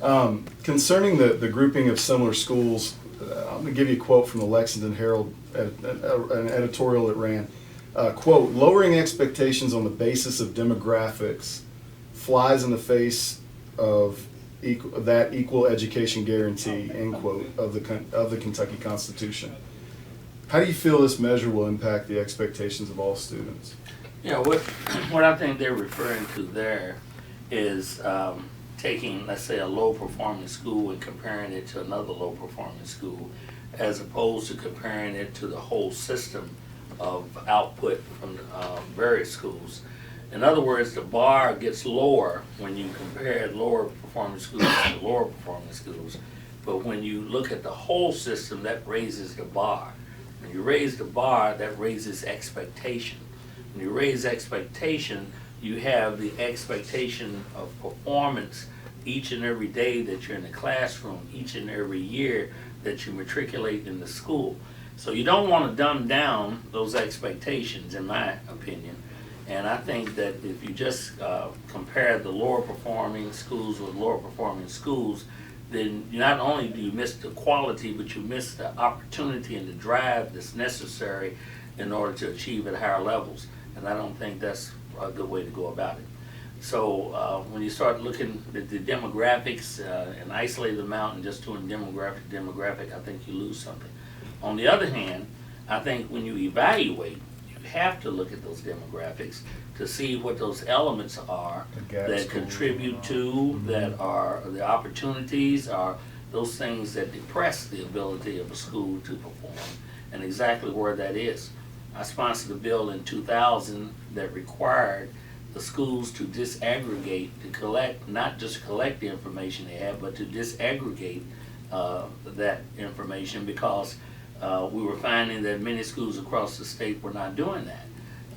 Concerning the grouping of similar schools, I'm going to give you a quote from the Lexington Herald, an editorial that ran, quote, "Lowering expectations on the basis of demographics flies in the face of that equal education guarantee," end quote, of the Kentucky Constitution. How do you feel this measure will impact the expectations of all students? Yeah, what I think they're referring to there is taking, let's say, a low-performing school and comparing it to another low-performing school, as opposed to comparing it to the whole system of output from various schools. In other words, the bar gets lower when you compare lower-performing schools to lower-performing schools. But when you look at the whole system, that raises the bar. When you raise the bar, that raises expectation. When you raise expectation, you have the expectation of performance each and every day that you're in the classroom, each and every year that you matriculate in the school. So you don't want to dumb down those expectations, in my opinion. And I think that if you just compare the lower performing schools with lower performing schools, then not only do you miss the quality, but you miss the opportunity and the drive that's necessary in order to achieve at higher levels. And I don't think that's a good way to go about it. So when you start looking at the demographics and isolate them out and just doing demographic, I think you lose something. On the other hand, I think when you evaluate, you have to look at those demographics to see what those elements are that contribute to, that are the opportunities, are those things that depress the ability of a school to perform, and exactly where that is. I sponsored a bill in 2000 that required the schools to disaggregate, to collect, not just collect the information they have, but to disaggregate that information, because we were finding that many schools across the state were not doing that.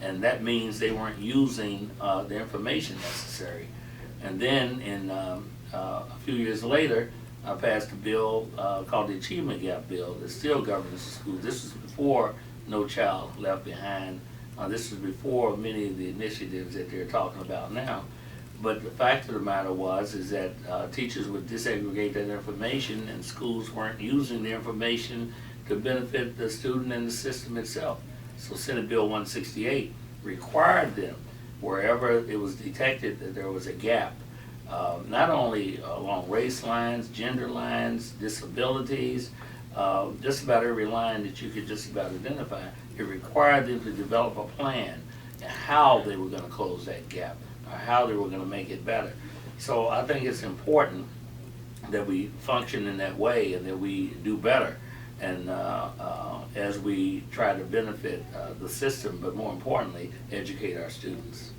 And that means they weren't using the information necessary. And then a few years later, I passed a bill called the Achievement Gap Bill that still governs the schools. This was before No Child Left Behind. This was before many of the initiatives that they're talking about now. But the fact of the matter is that teachers would disaggregate that information, and schools weren't using the information to benefit the student and the system itself. So Senate Bill 168 required them, wherever it was detected that there was a gap, not only along race lines, gender lines, disabilities, just about every line that you could just about identify, it required them to develop a plan and how they were going to close that gap, or how they were going to make it better. So I think it's important that we function in that way and that we do better, and as we try to benefit the system, but more importantly, educate our students.